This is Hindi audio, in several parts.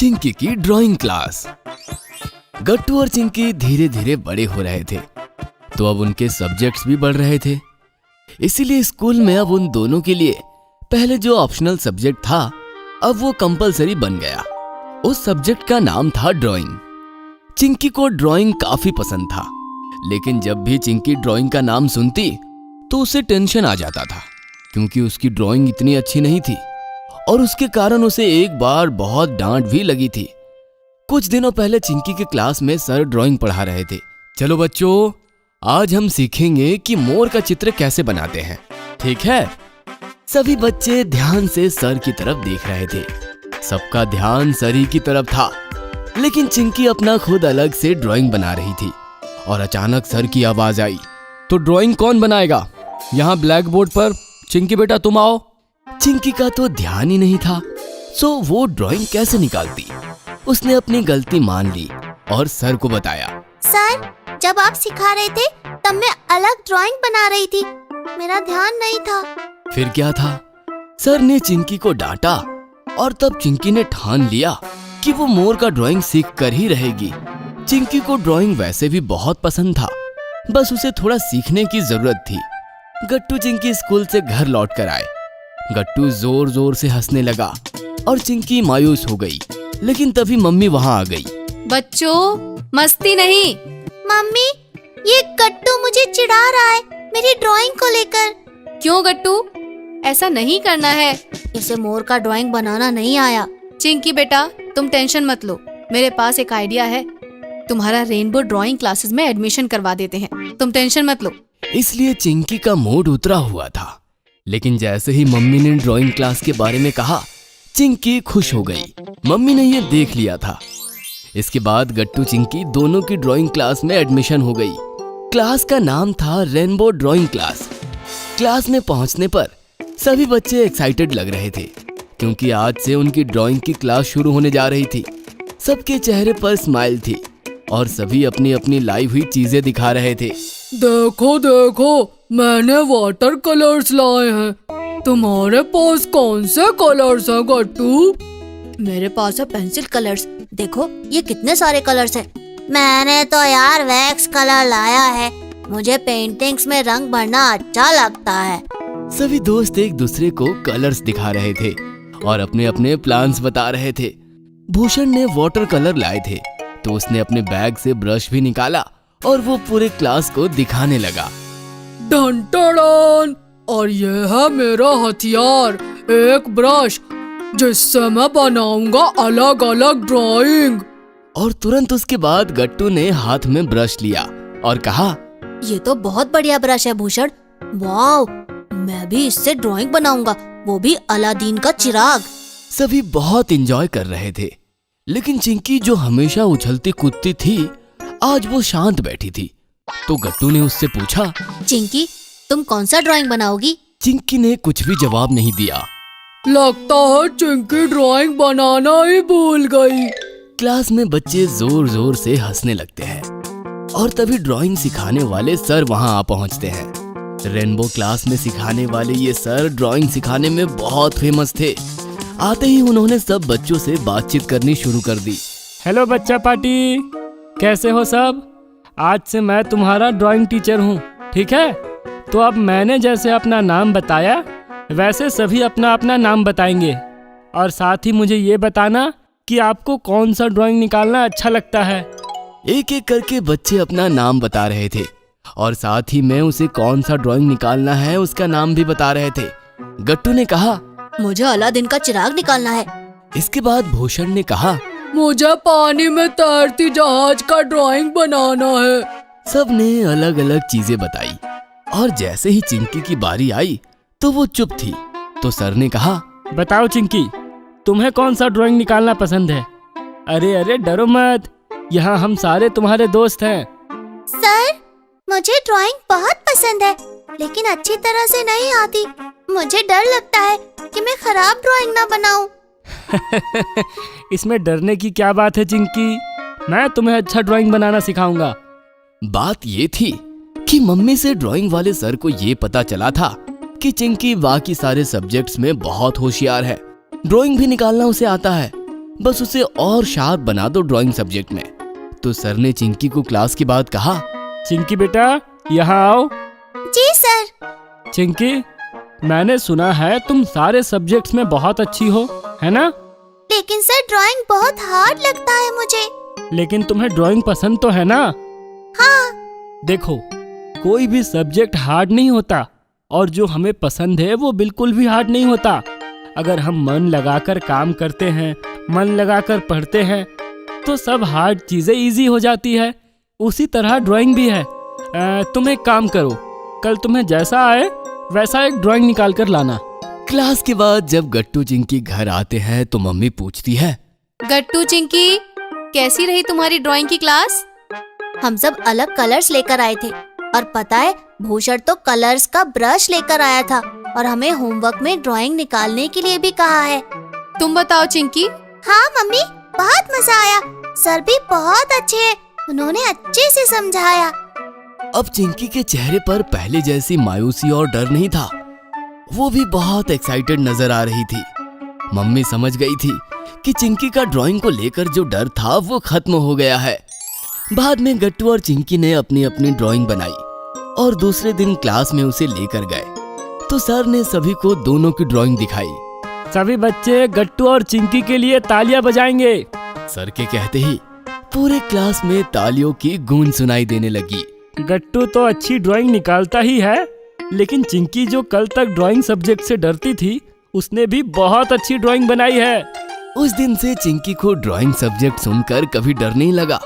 चिंकी की ड्राइंग क्लास। गट्टू और चिंकी धीरे धीरे बड़े हो रहे थे, तो अब उनके सब्जेक्ट्स भी बढ़ रहे थे। इसीलिए स्कूल में अब उन दोनों के लिए पहले जो ऑप्शनल सब्जेक्ट था, अब वो कंपलसरी बन गया। उस सब्जेक्ट का नाम था ड्राइंग। चिंकी को ड्राइंग काफी पसंद था, लेकिन जब भी चिंकी ड्राइंग का नाम सुनती तो उसे टेंशन आ जाता था, क्योंकि उसकी ड्राइंग इतनी अच्छी नहीं थी और उसके कारण उसे एक बार बहुत डांट भी लगी थी। कुछ दिनों पहले चिंकी के क्लास में सर ड्राइंग पढ़ा रहे थे। चलो बच्चों, आज हम सीखेंगे कि मोर का चित्र कैसे बनाते हैं, ठीक है? सभी बच्चे ध्यान से सर की तरफ देख रहे थे। सबका ध्यान सर ही की तरफ था, लेकिन चिंकी अपना खुद अलग से ड्राइंग बना रही थी और अचानक सर की आवाज आई, तो ड्राइंग कौन बनाएगा? यहाँ ब्लैक बोर्ड पर चिंकी बेटा तुम आओ। चिंकी का तो ध्यान ही नहीं था, सो वो ड्राइंग कैसे निकालती? उसने अपनी गलती मान ली और सर को बताया। सर, जब आप सिखा रहे थे तब मैं अलग ड्राइंग बना रही थी, मेरा ध्यान नहीं था। फिर क्या था? सर ने चिंकी को डांटा और तब चिंकी ने ठान लिया कि वो मोर का ड्राइंग सीख कर ही रहेगी। चिंकी को ड्राइंग वैसे भी बहुत पसंद था, बस उसे थोड़ा सीखने की जरूरत थी। गट्टू चिंकी स्कूल से घर लौट कर आए। गट्टू जोर जोर से हंसने लगा और चिंकी मायूस हो गई, लेकिन तभी मम्मी वहाँ आ गई। बच्चों, मस्ती नहीं। मम्मी, ये गट्टू मुझे चिढ़ा रहा है मेरी ड्राइंग को लेकर। क्यों गट्टू? ऐसा नहीं करना है। इसे मोर का ड्राइंग बनाना नहीं आया। चिंकी बेटा, तुम टेंशन मत लो, मेरे पास एक आइडिया है। तुम्हारा रेनबो ड्राइंग क्लासेस में एडमिशन करवा देते हैं, तुम टेंशन मत लो। इसलिए चिंकी का मूड उतरा हुआ था, लेकिन जैसे ही मम्मी ने ड्राइंग क्लास के बारे में कहा, चिंकी खुश हो गई। मम्मी ने ये देख लिया था। इसके बाद गट्टू चिंकी दोनों की ड्राइंग क्लास में एडमिशन हो गई। क्लास का नाम था रेनबो ड्राइंग क्लास। क्लास में पहुंचने पर सभी बच्चे एक्साइटेड लग रहे थे, क्योंकि आज से उनकी ड्राइंग की क्लास शुरू होने जा रही थी। सबके चेहरे पर स्माइल थी और सभी अपनी अपनी लाई हुई चीजें दिखा रहे थे। देखो देखो, मैंने वाटर कलर्स लाए हैं। तुम्हारे पास कौन से कलर्स हैं गट्टू? मेरे पास है पेंसिल कलर्स। देखो ये कितने सारे कलर्स हैं। मैंने तो यार वैक्स कलर लाया है, मुझे पेंटिंग्स में रंग भरना अच्छा लगता है। सभी दोस्त एक दूसरे को कलर्स दिखा रहे थे और अपने अपने प्लान्स बता रहे थे। भूषण ने वाटर कलर लाए थे, तो उसने अपने बैग से ब्रश भी निकाला और वो पूरे क्लास को दिखाने लगा। डन टडन, और ये है मेरा हथियार, एक ब्रश, जिससे मैं बनाऊंगा अलग अलग ड्राइंग। और तुरंत उसके बाद गट्टू ने हाथ में ब्रश लिया और कहा, ये तो बहुत बढ़िया ब्रश है भूषण, वाव, मैं भी इससे ड्राइंग बनाऊंगा, वो भी अलादीन का चिराग। सभी बहुत एंजॉय कर रहे थे, लेकिन चिंकी जो हमेशा उछलती कूदती थी, आज वो शांत बैठी थी। तो गट्टू ने उससे पूछा, चिंकी, तुम कौन सा ड्राइंग बनाओगी? चिंकी ने कुछ भी जवाब नहीं दिया। लगता है चिंकी ड्राइंग बनाना ही भूल गई। क्लास में बच्चे जोर जोर से हंसने लगते हैं और तभी ड्राइंग सिखाने वाले सर वहां आ पहुंचते हैं। रेनबो क्लास में सिखाने वाले ये सर ड्राइंग सिखाने में बहुत फेमस थे। आते ही उन्होंने सब बच्चों से बातचीत करनी शुरू कर दी। हेलो बच्चा पार्टी, कैसे हो सब? आज से मैं तुम्हारा ड्राइंग टीचर हूँ, ठीक है? तो अब मैंने जैसे अपना नाम बताया, वैसे सभी अपना अपना नाम बताएंगे और साथ ही मुझे ये बताना कि आपको कौन सा ड्राइंग निकालना अच्छा लगता है। एक एक करके बच्चे अपना नाम बता रहे थे और साथ ही मैं उसे कौन सा ड्राइंग निकालना है उसका नाम भी बता रहे थे। गट्टू ने कहा, मुझे अलादीन का चिराग निकालना है। इसके बाद भूषण ने कहा, मुझे पानी में तैरती जहाज का ड्राइंग बनाना है। सब ने अलग अलग चीजें बताई और जैसे ही चिंकी की बारी आई तो वो चुप थी। तो सर ने कहा, बताओ चिंकी, तुम्हें कौन सा ड्राइंग निकालना पसंद है? अरे अरे डरो मत, यहाँ हम सारे तुम्हारे दोस्त हैं। सर, मुझे ड्राइंग बहुत पसंद है, लेकिन अच्छी तरह से नहीं आती। मुझे डर लगता है कि मैं खराब ड्राइंग ना बनाऊं। इसमें डरने की क्या बात है चिंकी, मैं तुम्हें अच्छा ड्राइंग बनाना सिखाऊंगा। बात ये थी कि मम्मी से ड्राइंग वाले सर को ये पता चला था कि चिंकी बाकी सारे सब्जेक्ट्स में बहुत होशियार है, ड्राइंग भी निकालना उसे आता है। बस उसे और शार्प बना दो ड्राइंग सब्जेक्ट में। तो सर ने चिंकी को क्लास के बाद कहा, चिंकी बेटा यहाँ आओ। जी सर। चिंकी, मैंने सुना है तुम सारे सब्जेक्ट्स में बहुत अच्छी हो, है ना? लेकिन सर ड्राइंग बहुत हार्ड लगता है मुझे। लेकिन तुम्हें ड्राइंग पसंद तो है ना? हाँ। देखो, कोई भी सब्जेक्ट हार्ड नहीं होता और जो हमें पसंद है वो बिल्कुल भी हार्ड नहीं होता। अगर हम मन लगाकर काम करते हैं, मन लगाकर पढ़ते हैं, तो सब हार्ड चीजें इजी हो जाती है। उसी तरह ड्राइंग भी है। तुम एक काम करो, कल तुम्हें जैसा आए वैसा एक ड्राइंग निकाल कर लाना। क्लास के बाद जब गट्टू चिंकी घर आते हैं तो मम्मी पूछती है, गट्टू चिंकी, कैसी रही तुम्हारी ड्राइंग की क्लास? हम सब अलग कलर्स लेकर आए थे और पता है भूषण तो कलर्स का ब्रश लेकर आया था और हमें होमवर्क में ड्राइंग निकालने के लिए भी कहा है। तुम बताओ चिंकी। हाँ मम्मी, बहुत मजा आया। सर भी बहुत अच्छे हैं, उन्होंने अच्छे से समझाया। अब चिंकी के चेहरे पर पहले जैसी मायूसी और डर नहीं था, वो भी बहुत एक्साइटेड नजर आ रही थी। मम्मी समझ गई थी कि चिंकी का ड्राइंग को लेकर जो डर था वो खत्म हो गया है। बाद में गट्टू और चिंकी ने अपनी अपनी ड्राइंग बनाई और दूसरे दिन क्लास में उसे लेकर गए तो सर ने सभी को दोनों की ड्राइंग दिखाई। सभी बच्चे गट्टू और चिंकी के लिए तालियां बजाएंगे। सर के कहते ही पूरे क्लास में तालियों की गूंज सुनाई देने लगी। गट्टू तो अच्छी ड्राइंग निकालता ही है, लेकिन चिंकी जो कल तक ड्राइंग सब्जेक्ट से डरती थी, उसने भी बहुत अच्छी ड्राइंग बनाई है। उस दिन से चिंकी को ड्राइंग सब्जेक्ट सुनकर कभी डर नहीं लगा।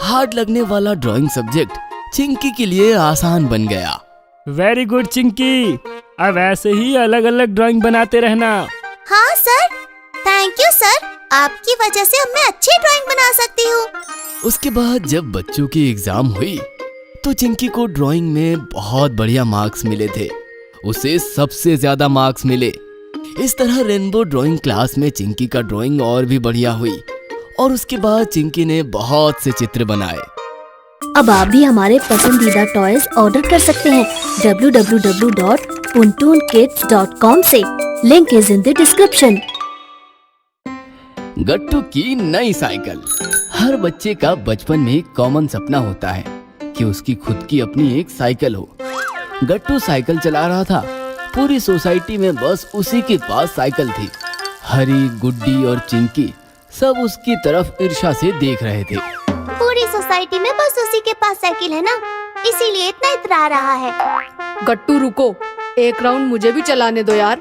हार्ड लगने वाला ड्राइंग सब्जेक्ट चिंकी के लिए आसान बन गया। वेरी गुड चिंकी, अब ऐसे ही अलग अलग ड्राइंग बनाते रहना। हाँ सर, थैंक यू सर, आपकी वजह से अब मैं अच्छी ड्राइंग बना सकती हूँ। उसके बाद जब बच्चों की एग्जाम हुई तो चिंकी को ड्राइंग में बहुत बढ़िया मार्क्स मिले थे। उसे सबसे ज्यादा मार्क्स मिले। इस तरह रेनबो ड्राइंग क्लास में चिंकी का ड्राइंग और भी बढ़िया हुई और उसके बाद चिंकी ने बहुत से चित्र बनाए। अब आप भी हमारे पसंदीदा टॉयज ऑर्डर कर सकते हैं www.puntoonkids.com से। Link is in the description. Gattu की नई साइकिल। हर बच्चे का बचपन में एक कॉमन सपना होता है कि उसकी खुद की अपनी एक साइकिल हो। गट्टू साइकिल चला रहा था। पूरी सोसाइटी में बस उसी के पास साइकिल थी। हरी, गुड्डी और चिंकी सब उसकी तरफ ईर्ष्या से देख रहे थे। पूरी सोसाइटी में बस उसी के पास साइकिल है ना, इसीलिए इतना इतरा रहा है। गट्टू रुको, एक राउंड मुझे भी चलाने दो यार।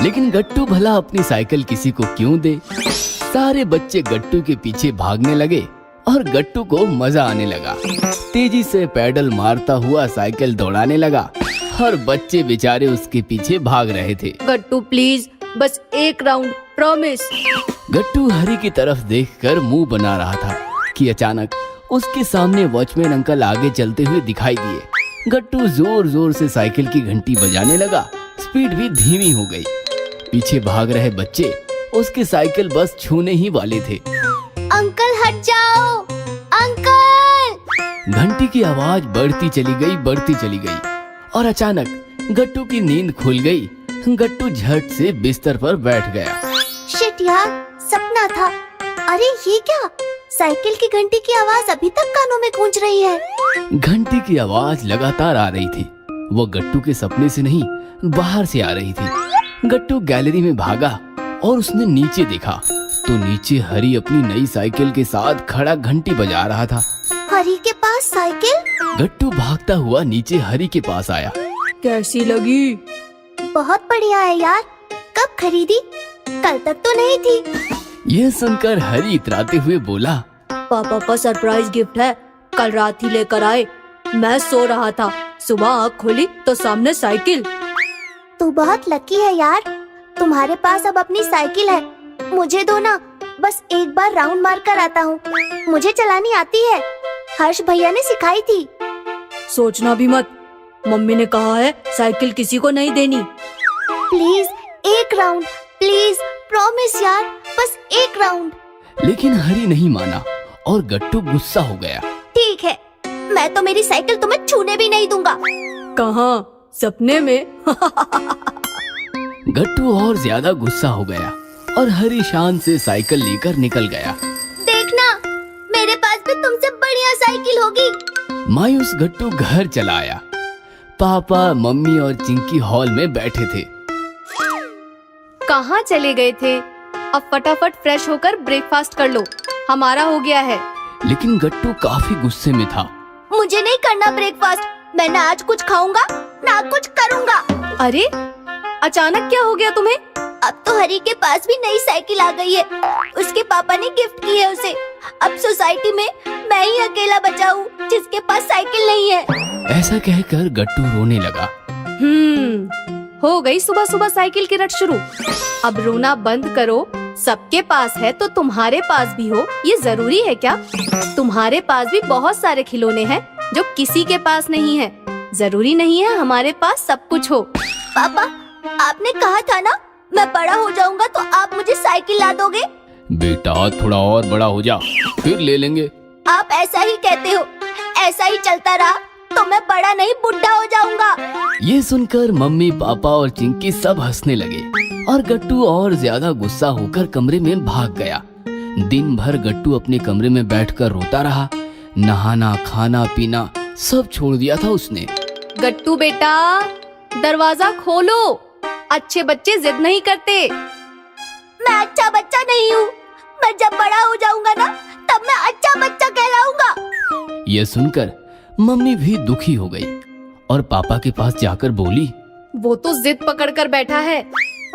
लेकिन गट्टू भला अपनी साइकिल किसी को क्यों दे। सारे बच्चे गट्टू के पीछे भागने लगे और गट्टू को मजा आने लगा। तेजी से पैडल मारता हुआ साइकिल दौड़ाने लगा और बच्चे बेचारे उसके पीछे भाग रहे थे। गट्टू प्लीज, बस एक राउंड, प्रॉमिस। गट्टू हरी की तरफ देखकर मुंह बना रहा था कि अचानक उसके सामने वॉचमैन अंकल आगे चलते हुए दिखाई दिए। गट्टू जोर जोर से साइकिल की घंटी बजाने लगा। स्पीड भी धीमी हो गई। पीछे भाग रहे बच्चे उसकी साइकिल बस छूने ही वाले थे। अंकल हट जाओ, अंकल। घंटी की आवाज बढ़ती चली गई और अचानक गट्टू की नींद खुल गई। गट्टू झट से बिस्तर पर बैठ गया। शिट यार, सपना था। अरे ये क्या, साइकिल की घंटी की आवाज अभी तक कानों में गूंज रही है। घंटी की आवाज लगातार आ रही थी। वो गट्टू के सपने से नहीं, बाहर से आ रही थी। गट्टू गैलरी में भागा और उसने नीचे देखा तो नीचे हरी अपनी नई साइकिल के साथ खड़ा घंटी बजा रहा था। हरी के पास साइकिल? गट्टू भागता हुआ नीचे हरी के पास आया। कैसी लगी? बहुत बढ़िया है यार, कब खरीदी? कल तक तो नहीं थी। यह सुनकर हरी इतराते हुए बोला, पापा का सरप्राइज गिफ्ट है, कल रात ही लेकर आए। मैं सो रहा था, सुबह आँख खोली तो सामने साइकिल। तू बहुत लकी है यार, तुम्हारे पास अब अपनी साइकिल है। मुझे दो ना, बस एक बार राउंड मार कर आता हूँ। मुझे चलानी आती है, हर्ष भैया ने सिखाई थी। सोचना भी मत, मम्मी ने कहा है साइकिल किसी को नहीं देनी। प्लीज एक राउंड, प्लीज, प्रॉमिस यार, बस एक राउंड। लेकिन हरी नहीं माना और गट्टू गुस्सा हो गया। ठीक है, मैं तो मेरी साइकिल तुम्हें छूने भी नहीं दूंगा। कहाँ, सपने में? गट्टू और ज्यादा गुस्सा हो गया और हरी शान से साइकिल लेकर निकल गया। देखना, मेरे पास भी तुमसे बढ़िया साइकिल होगी। मायूस गट्टू घर चला आया। पापा, मम्मी और चिंकी हॉल में बैठे थे। कहाँ चले गए थे? अब फटाफट फ्रेश होकर ब्रेकफास्ट कर लो, हमारा हो गया है। लेकिन गट्टू काफी गुस्से में था। मुझे नहीं करना ब्रेकफास्ट। मैं ना आज कुछ खाऊंगा ना कुछ करूंगा। अरे अचानक क्या हो गया तुम्हें? अब तो हरी के पास भी नई साइकिल आ गई है। उसके पापा ने गिफ्ट की है उसे। अब सोसाइटी में मैं ही अकेला बचा हूँ जिसके पास साइकिल नहीं है। ऐसा कहकर गट्टू रोने लगा। हो गई सुबह सुबह साइकिल की रट शुरू। अब रोना बंद करो। सबके पास है तो तुम्हारे पास भी हो, ये जरूरी है क्या? तुम्हारे पास भी बहुत सारे खिलौने हैं जो किसी के पास नहीं है। जरूरी नहीं है हमारे पास सब कुछ हो। पापा, आपने कहा था ना मैं बड़ा हो जाऊंगा तो आप मुझे साइकिल ला दोगे। बेटा थोड़ा और बड़ा हो जा, फिर ले लेंगे। आप ऐसा ही कहते हो। ऐसा ही चलता रहा तो मैं बड़ा नहीं बुढ़ा हो जाऊंगा। ये सुनकर मम्मी, पापा और चिंकी सब हंसने लगे और गट्टू और ज्यादा गुस्सा होकर कमरे में भाग गया। दिन भर गट्टू अपने कमरे में बैठकर रोता रहा। नहाना, खाना, पीना सब छोड़ दिया था उसने। गट्टू बेटा, दरवाजा खोलो। अच्छे बच्चे जिद नहीं करते। मैं अच्छा बच्चा नहीं हूँ। मैं जब बड़ा हो जाऊंगा ना तब मैं अच्छा बच्चा कहलाऊंगा। ये सुनकर मम्मी भी दुखी हो गई और पापा के पास जाकर बोली, वो तो जिद पकड़ कर बैठा है,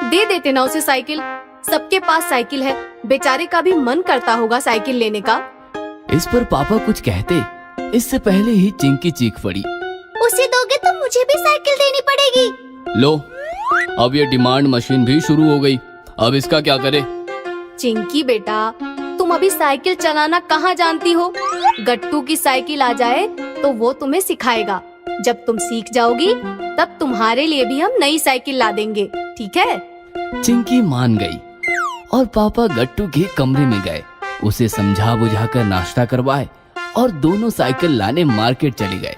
दे देते ना उसे साइकिल। सबके पास साइकिल है, बेचारे का भी मन करता होगा साइकिल लेने का। इस पर पापा कुछ कहते इससे पहले ही चिंकी चीख पड़ी। उसे दोगे तो मुझे भी साइकिल देनी पड़ेगी। लो, अब ये डिमांड मशीन भी शुरू हो गई। अब इसका क्या करे? चिंकी बेटा, तुम अभी साइकिल चलाना कहाँ जानती हो? गट्टू की साइकिल आ जाए तो वो तुम्हें सिखाएगा। जब तुम सीख जाओगी तब तुम्हारे लिए भी हम नई साइकिल ला देंगे, ठीक है? चिंकी मान गई और पापा गट्टू के कमरे में गए। उसे समझा बुझाकर नाश्ता करवाए और दोनों साइकिल लाने मार्केट चले गए।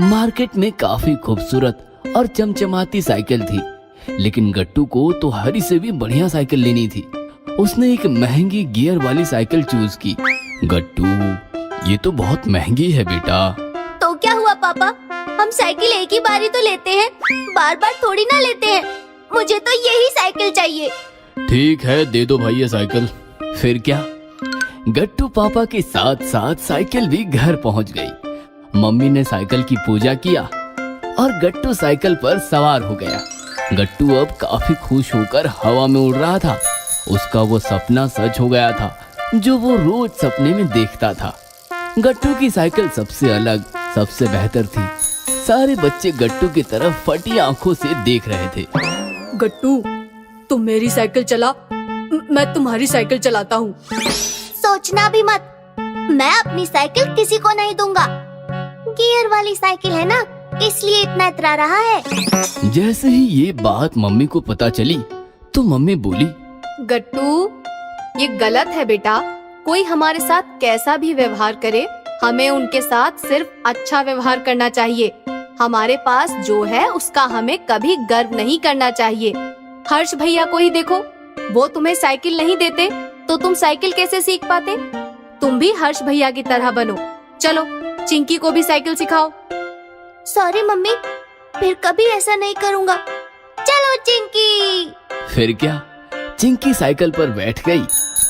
मार्केट में काफी खूबसूरत और चमचमाती साइकिल थी, लेकिन गट्टू को तो हरी से भी बढ़िया साइकिल लेनी थी। उसने एक महंगी गियर वाली साइकिल चूज की। गट्टू, ये तो बहुत महंगी है बेटा। तो क्या हुआ पापा, हम साइकिल एक ही बारी तो लेते हैं, बार बार थोड़ी ना लेते हैं। मुझे तो यही साइकिल चाहिए। ठीक है, दे दो भाई ये साइकिल। फिर क्या, गट्टू पापा के साथ साथ साइकिल भी घर पहुंच गई। मम्मी ने साइकिल की पूजा किया और गट्टू साइकिल पर सवार हो गया। गट्टू अब काफी खुश होकर हवा में उड़ रहा था। उसका वो सपना सच हो गया था जो वो रोज सपने में देखता था। गट्टू की साइकिल सबसे अलग, सबसे बेहतर थी। सारे बच्चे गट्टू की तरफ फटी आंखों से देख रहे थे। गट्टू, तुम मेरी साइकिल चला, मैं तुम्हारी साइकिल चलाता हूँ। सोचना भी मत, मैं अपनी साइकिल किसी को नहीं दूंगा। गियर वाली साइकिल है ना, इसलिए इतना इतरा रहा है। जैसे ही ये बात मम्मी को पता चली तो मम्मी बोली, गट्टू, ये गलत है बेटा। कोई हमारे साथ कैसा भी व्यवहार करे, हमें उनके साथ सिर्फ अच्छा व्यवहार करना चाहिए। हमारे पास जो है उसका हमें कभी गर्व नहीं करना चाहिए। हर्ष भैया को ही देखो, वो तुम्हें साइकिल नहीं देते तो तुम साइकिल कैसे सीख पाते? तुम भी हर्ष भैया की तरह बनो। चलो, चिंकी को भी साइकिल सिखाओ। सॉरी मम्मी, फिर कभी ऐसा नहीं करूँगा। चलो चिंकी। फिर क्या, चिंकी साइकिल पर बैठ गई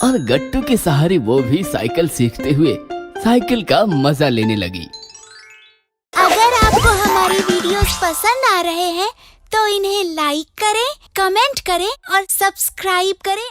और गट्टू के सहारे वो भी साइकिल सीखते हुए साइकिल का मजा लेने लगी। अगर आपको हमारी वीडियोस पसंद आ रहे हैं तो इन्हें लाइक करें, कमेंट करें और सब्सक्राइब करें